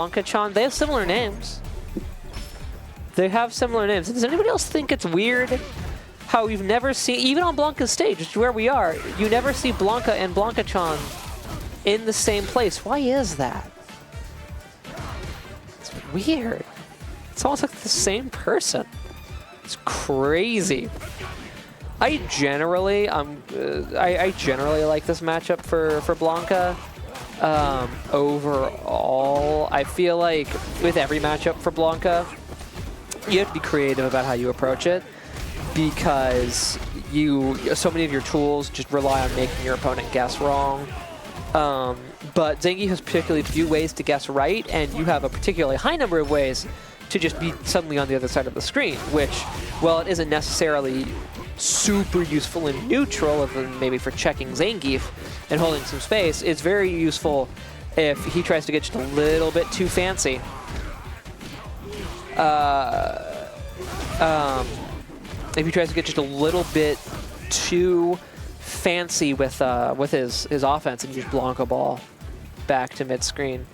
Blanka-chan, they have similar names. They have similar names. Does anybody else think it's weird how we've never seen, even on Blanka's stage, which is where we are, you never see Blanka and Blanka-chan in the same place? Why is that? It's weird. It's almost like the same person. It's crazy. I generally like this matchup for Blanka. Overall, I feel like with every matchup for Blanka, you have to be creative about how you approach it, because so many of your tools just rely on making your opponent guess wrong. But Zangief has particularly few ways to guess right, and you have a particularly high number of ways to just be suddenly on the other side of the screen, which, while it isn't necessarily super useful in neutral, other than maybe for checking Zangief and holding some space, it's very useful if he tries to get just a little bit too fancy. If he tries to get just a little bit too fancy with his offense and just Blanka ball back to mid-screen.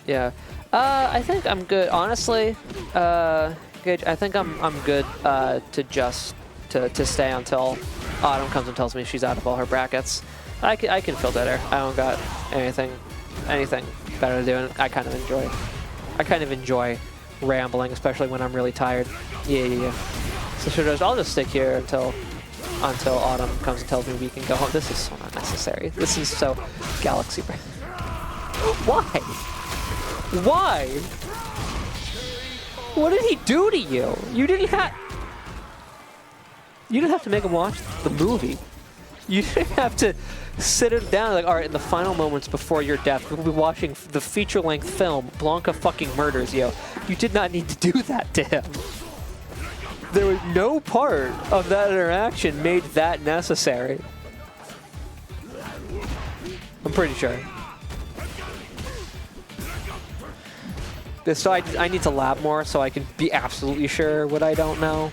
Yeah. I think I'm good. Honestly, Gage, I think I'm good to stay until Autumn comes and tells me she's out of all her brackets. I can feel better. I don't got anything better to do, and I kind of enjoy rambling, especially when I'm really tired. Yeah. So I'll just stick here until Autumn comes and tells me we can go home. This is so not necessary. This is so GalaxyBrAn. Why? Why? What did he do to you? You didn't have to make him watch the movie. You didn't have to sit him down like, all right, in the final moments before your death, we'll be watching the feature-length film, Blanka fucking murders you. You did not need to do that to him. There was no part of that interaction made that necessary. I'm pretty sure. So I need to lab more so I can be absolutely sure what I don't know.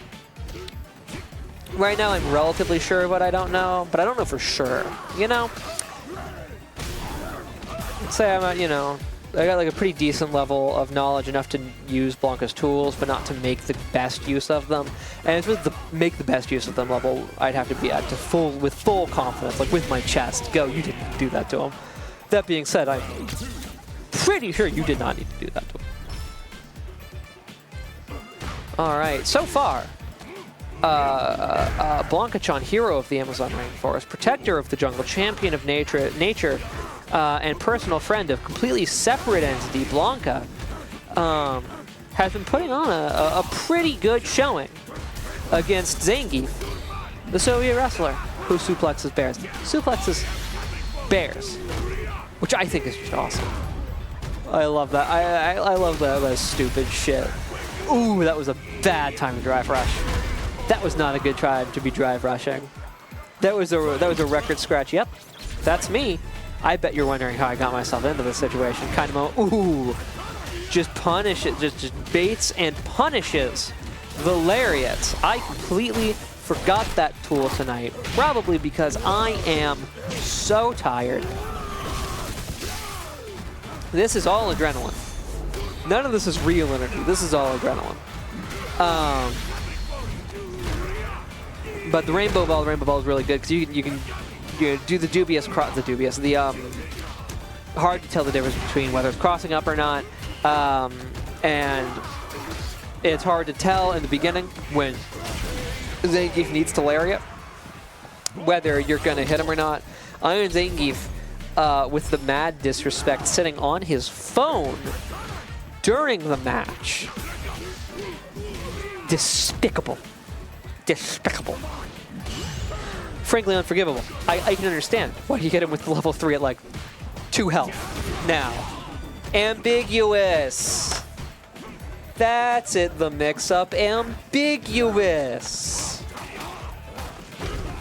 Right now I'm relatively sure what I don't know, but I don't know for sure, you know? Let's say I'm at, you know, I got like a pretty decent level of knowledge, enough to use Blanka's tools, but not to make the best use of them. And it's with the make the best use of them level I'd have to be at with full confidence, like with my chest. Go, you didn't do that to him. That being said, I'm pretty sure you did not need to do that to him. Alright, so far, Blanka-chan, hero of the Amazon rainforest, protector of the jungle, champion of nature, and personal friend of completely separate entity, Blanka, has been putting on a pretty good showing against Zangief, the Soviet wrestler who suplexes bears. Suplexes bears, which I think is just awesome. I love that. I love that stupid shit. Ooh, that was a bad time to drive rush. That was not a good time to be drive rushing. That was a record scratch. Yep, that's me. I bet you're wondering how I got myself into this situation. Kind of moment. Ooh, just punish it. Just baits and punishes the lariats. I completely forgot that tool tonight. Probably because I am so tired. This is all adrenaline. None of this is real energy. This is all adrenaline. But the rainbow ball is really good because you can do the dubious hard to tell the difference between whether it's crossing up or not, and it's hard to tell in the beginning when Zangief needs to lariat whether you're going to hit him or not. Ironzhangief, with the mad disrespect, sitting on his phone during the match. Despicable. Despicable. Frankly, unforgivable. I can understand why you hit him with the level 3 at like 2 health. Now, ambiguous. That's it, the mix-up. Ambiguous.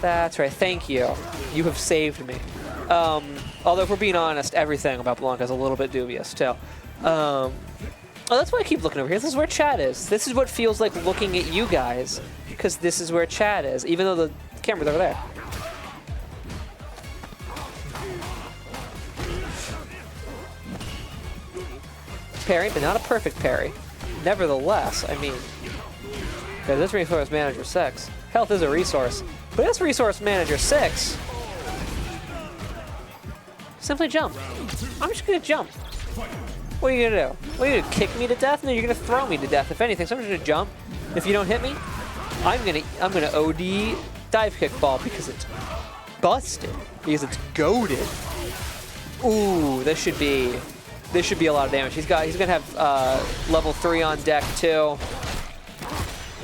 That's right, thank you. You have saved me. Although, if we're being honest, everything about Blanka is a little bit dubious, too. Oh, that's why I keep looking over here. This is where chat is. This is what feels like looking at you guys, because this is where chat is, even though the camera's over there. parry, but not a perfect parry. Nevertheless, I mean, because this Resource Manager 6, health is a resource, but this Resource Manager 6, simply jump. I'm just gonna jump. What are you gonna do? What are you gonna kick me to death? No, you're gonna throw me to death. If anything, so I'm just gonna jump. If you don't hit me, I'm gonna OD dive kick ball because it's busted, because it's goated. Ooh, this should be a lot of damage. He's gonna have level 3 on deck too.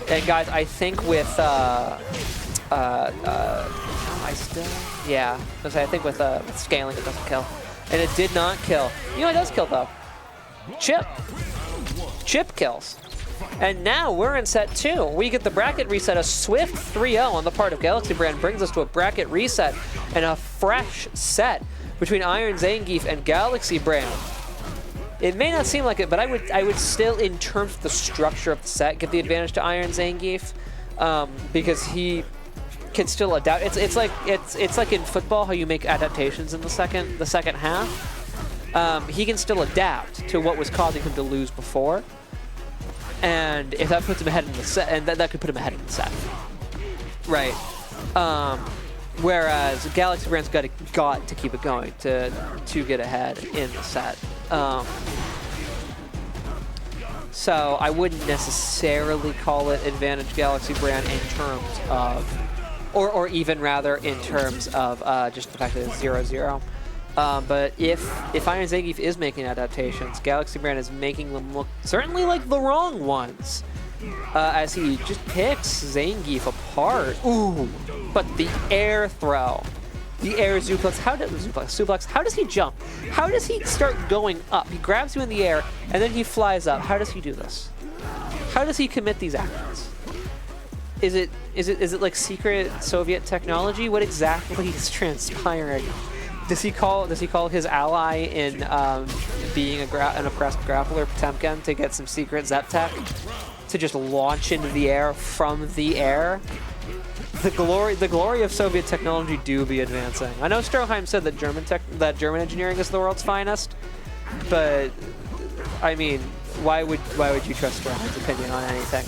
And guys, I think with am I still? Yeah, I think with scaling it doesn't kill, and it did not kill. You know, it does kill though. Chip kills. And now we're in set 2. We get the bracket reset. A swift 3-0 on the part of GalaxyBrAn brings us to a bracket reset and a fresh set between Ironzhangief and GalaxyBrAn. It may not seem like it, but I would still, in terms of the structure of the set, give the advantage to Ironzhangief because he can still adapt. It's like in football how you make adaptations in the second half. He can still adapt to what was causing him to lose before. And if that puts him ahead in the set, and that could put him ahead in the set, right? Whereas GalaxyBrAn's got to keep it going to get ahead in the set. So I wouldn't necessarily call it advantage GalaxyBrAn in terms of, or even rather in terms of just the fact that it's 0-0. But if Ironzhangief is making adaptations, GalaxyBrAn is making them look certainly like the wrong ones, as he just picks Zangief apart. Ooh, but the air throw, the air suplex. How does he jump? How does he start going up? He grabs you in the air and then he flies up. How does he do this? How does he commit these actions? Is it like secret Soviet technology? What exactly is transpiring? Does he call his ally in being an oppressed grappler, Potemkin, to get some secret Zep tech to just launch into the air from the air? The glory of Soviet technology do be advancing. I know Stroheim said that German engineering is the world's finest, but I mean, why would you trust Stroheim's opinion on anything?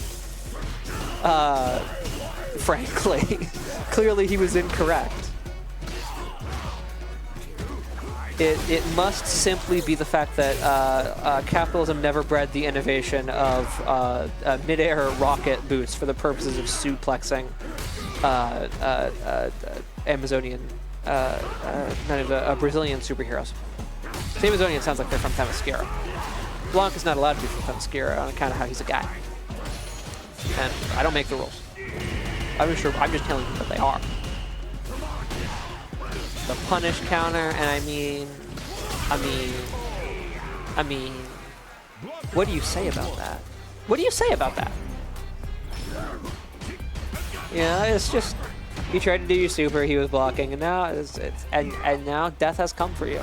Frankly, clearly he was incorrect. It must simply be the fact that capitalism never bred the innovation of mid-air rocket boots for the purposes of suplexing Amazonian, Brazilian superheroes. The Amazonian sounds like they're from Themyscira. Blanka's not allowed to be from Themyscira on account of how he's a guy. And I don't make the rules. I'm just telling you that they are. The punish counter, and I mean, what do you say about that? What do you say about that? Yeah, it's just, you tried to do your super, he was blocking, and now and now death has come for you.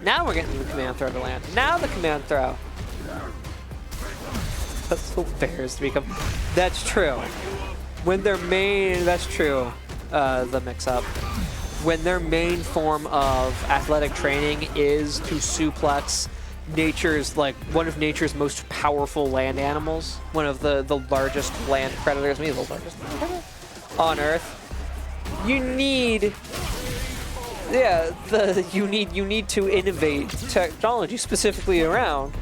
Now we're getting the command throw to land. Now the command throw. That's so bears to become. That's true. When their main, that's true. The mix-up. When their main form of athletic training is to suplex one of nature's most powerful land animals, one of the largest land predators, maybe the largest on Earth. You need. Yeah, you need to innovate technology specifically around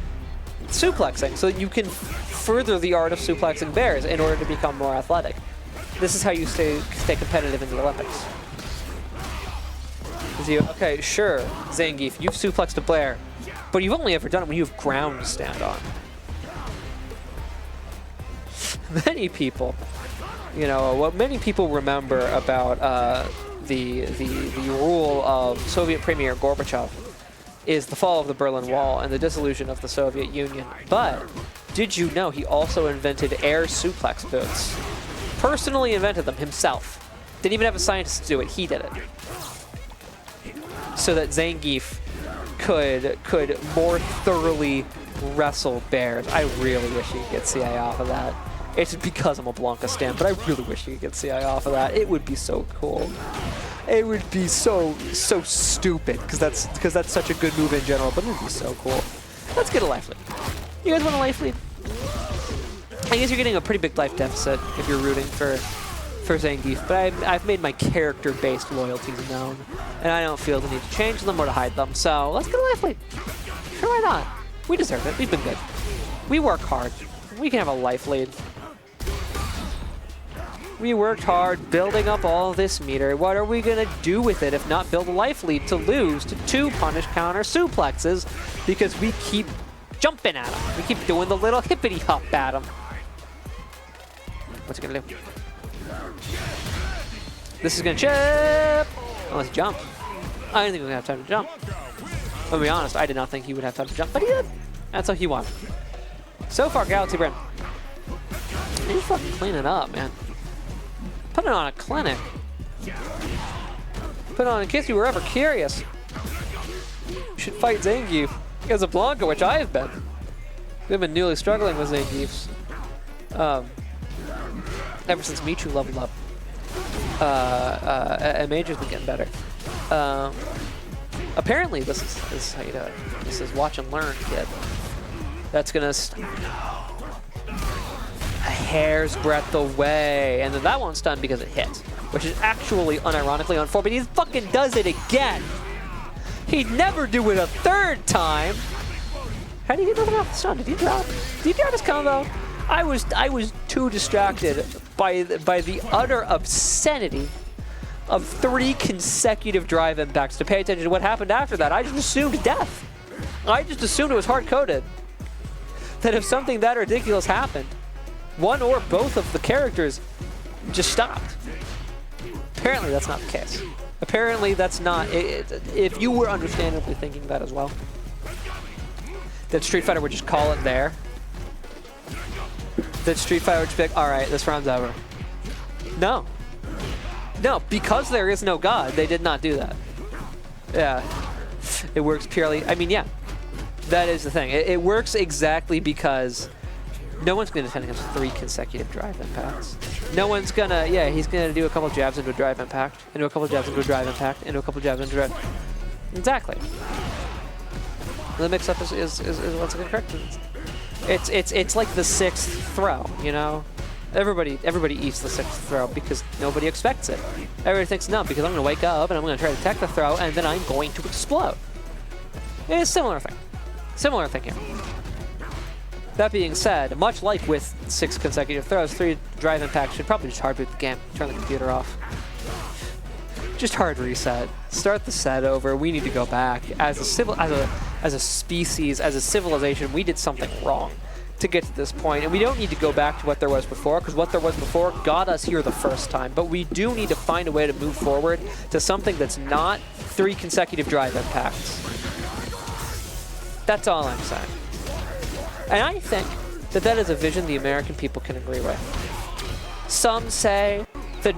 suplexing so that you can further the art of suplexing bears in order to become more athletic. This is how you stay competitive in the Olympics. Okay, sure, Zangief, you've suplexed a bear, but you've only ever done it when you have ground to stand on. Many people, what many people remember about the rule of Soviet Premier Gorbachev is the fall of the Berlin Wall and the dissolution of the Soviet Union. But did you know he also invented air suplex boots? Personally invented them himself. Didn't even have a scientist to do it. He did it. So that Zangief could more thoroughly wrestle bears. I really wish he could get CI off of that. It's because I'm a Blanka stan, but I really wish you could get CI off of that. It would be so cool. It would be so stupid because that's such a good move in general, but it would be so cool. Let's get a life lead. You guys want a life lead? I guess you're getting a pretty big life deficit if you're rooting for Zangief, but I've made my character-based loyalties known, and I don't feel the need to change them or to hide them. So let's get a life lead. Sure, why not? We deserve it. We've been good. We work hard. We can have a life lead. We worked hard building up all this meter. What are we gonna do with it if not build a life lead to lose to 2 punish counter suplexes because we keep jumping at him. We keep doing the little hippity hop at him. What's he gonna do? This is gonna chip! Oh, let's jump. I didn't think we were gonna have time to jump. I'll be honest, I did not think he would have time to jump, but he did. That's how he won. So far, GalaxyBrAn. He's fucking cleaning up, man. Putting on a clinic. Put on, in case you were ever curious, you should fight Zangief as a Blanka, which I have been. We've been newly struggling with Zangiefs. Ever since Michu leveled up. And Major's been getting better. Apparently, this is how you do it. This is watch and learn, kid. That's gonna a hair's breadth away, and then that one's stunned because it hit, which is actually unironically on 4, but he fucking does it again. He'd never do it a 3rd time. How did he get nothing off the stun? Did he drop? Did he drop his combo? I was too distracted by the utter obscenity of 3 consecutive drive impacts to pay attention to what happened after that. I just assumed death. I just assumed it was hard-coded. That if something that ridiculous happened, one or both of the characters just stopped. Apparently that's not the case. Apparently that's not, if you were understandably thinking that as well, that Street Fighter would just call it there, that Street Fighter would just be like, all right, this round's over. No. No, because there is no God, they did not do that. Yeah, it works purely, I mean, yeah, that is the thing. It works exactly because no one's going to defend against 3 consecutive drive impacts. No one's going to, yeah, he's going to do a couple jabs into a drive impact, into a couple jabs into a drive impact, into a couple jabs into a drive. Exactly. The mix-up is once again correct. It's like the 6th throw, you know? Everybody eats the 6th throw because nobody expects it. Everybody thinks, no, because I'm going to wake up and I'm going to try to tech the throw and then I'm going to explode. It's a similar thing. Similar thing here. That being said, much like with 6 consecutive throws, 3 drive impacts should probably just hard boot the game, turn the computer off. Just hard reset. Start the set over. We need to go back. As a species, as a civilization, we did something wrong to get to this point, and we don't need to go back to what there was before, because what there was before got us here the first time. But we do need to find a way to move forward to something that's not 3 consecutive drive impacts. That's all I'm saying. And I think that that is a vision the American people can agree with. Some say that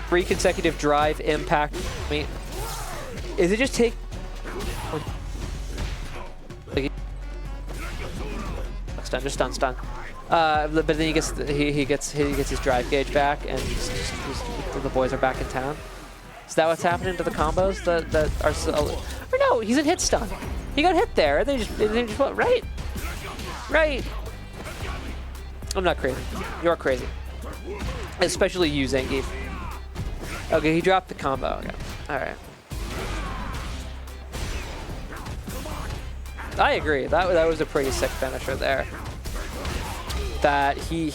3 consecutive drive impact. I mean, is it just take? Stun, just stun. But then he gets his drive gauge back, and the boys are back in town. Is that what's happening to the combos that are? Or no, he's in hit stun. He got hit there, and they just went right. Right. I'm not crazy. You're crazy. Especially you, Zangief. Okay, he dropped the combo. Okay. Alright. I agree. That was a pretty sick finisher there. That he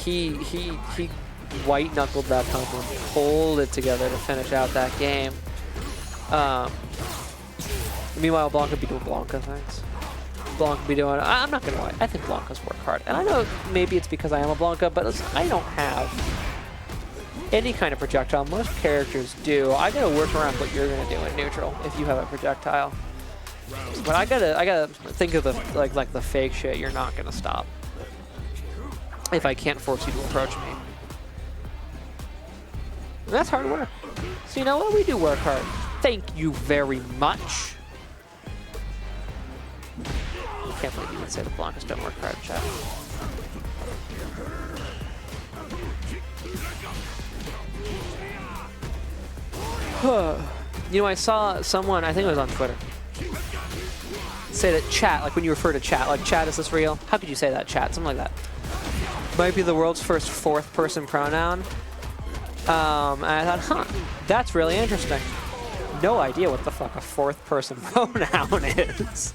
white knuckled that combo and pulled it together to finish out that game. Meanwhile, Blanka be doing Blanka things. Blanka be doing. I'm not gonna lie. I think Blankas work hard, and I know maybe it's because I am a Blanka, but listen, I don't have any kind of projectile. Most characters do. I gotta work around what you're gonna do in neutral if you have a projectile. But I gotta think of the like the fake shit you're not gonna stop if I can't force you to approach me. And that's hard work. So you know what? We do work hard. Thank you very much. I can't believe you would say the Blankas don't work hard, chat. You know, I saw someone, I think it was on Twitter, say that chat, like when you refer to chat, like chat, is this real? How could you say that, chat? Something like that. Might be the world's first fourth person pronoun. And I thought, huh, that's really interesting. No idea what the fuck a fourth person pronoun is.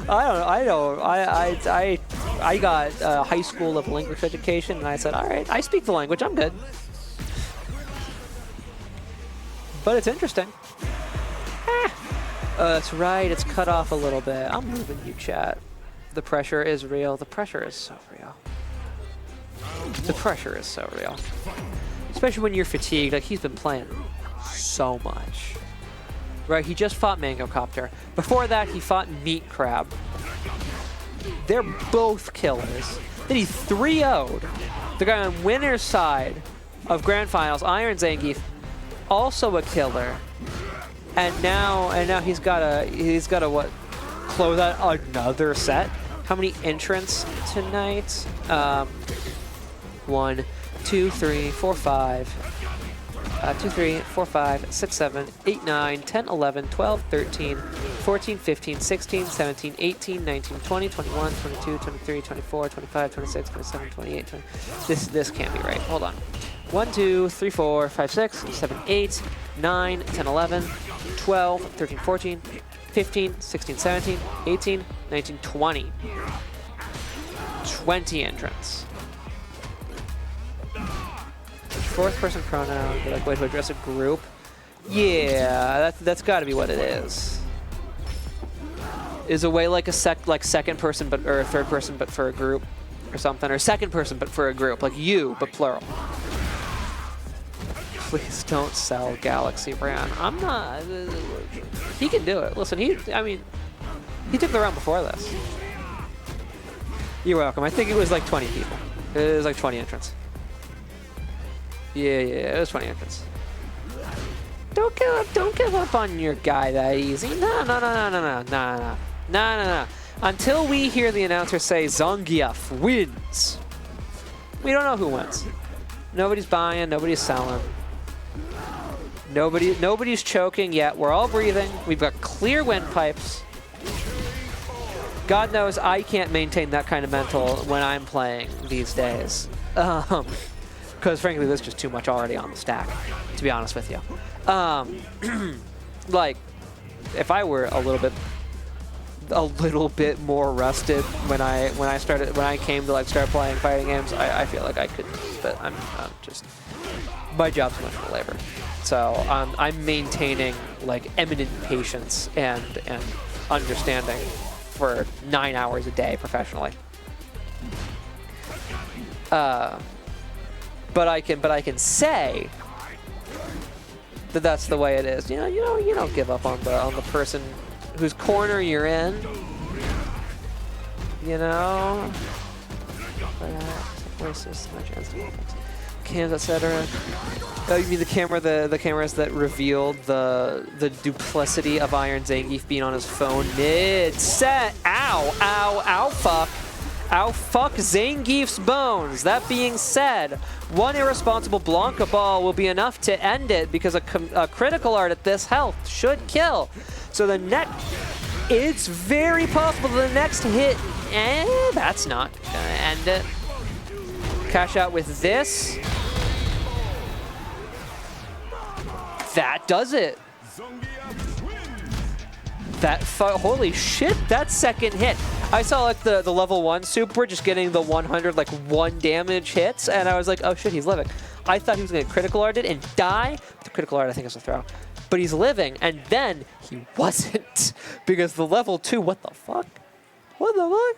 I got high school level English education, and I said, all right, I speak the language, I'm good. But it's interesting. That's right, it's cut off a little bit. I'm moving you, chat. The pressure is real. The pressure is so real. The pressure is so real. Especially when you're fatigued. Like, he's been playing so much. Right, he just fought Mango Copter. Before that, he fought Meat Crab. They're both killers. Then he 3-0'd the guy on winner's side of Grand Finals, Ironzhangief, also a killer. And now he's got a what? Close out another set. How many entrants tonight? 1, 2, 3, 4, 5. 2, 3, 4, 5, 6, 7, 8, 9, 10, 11, 12, 13, 14, 15, 16, 17, 18, 19, 20, 21, 22, 23, 24, 25, 26, 27, 28, 20. This can't be right. Hold on. 1, 2, 3, 4, 5, 6, 7, 8, 9, 10, 11, 12, 13, 14, 15, 16, 17, 18, 19, 20. 20 entrants. Fourth person pronoun, like way to address a group. Yeah, that's got to be what it is. Is a way like a second person, but or a third person, but for a group, or something, or second person, but for a group, like you, but plural. Please don't sell GalaxyBrAn. I'm not. He can do it. Listen, I mean, he took the round before this. You're welcome. I think it was like 20 people. It was like 20 entrants. Yeah, it was 20 entrants. Don't give up on your guy that easy. No. Until we hear the announcer say Zangief wins, we don't know who wins. Nobody's buying, nobody's selling. Nobody's choking yet. We're all breathing. We've got clear windpipes. God knows I can't maintain that kind of mental when I'm playing these days. Because frankly, there's just too much already on the stack, to be honest with you. Like, if I were a little bit more rusted when I came to like start playing fighting games, I feel like I could, but I'm just, my job's much more labor. So I'm maintaining like eminent patience and understanding for 9 hours a day professionally. But I can say that that's the way it is. You don't give up on the person whose corner you're in. You know. Cams, etc. Oh, you mean the cameras that revealed the duplicity of Ironzhangief being on his phone mid-set? Ow, fuck. Ow, fuck Zangief's bones. That being said, one irresponsible Blanka ball will be enough to end it because a critical art at this health should kill. So it's very possible the next hit, that's not gonna end it. Cash out with this. That does it. Holy shit, that second hit. I saw like the level 1 super just getting the 100 like 1 damage hits, and I was like, oh shit, he's living. I thought he was gonna critical art it and die. The critical art I think is a throw. But he's living, and then he wasn't. Because the level 2, what the fuck? What the fuck?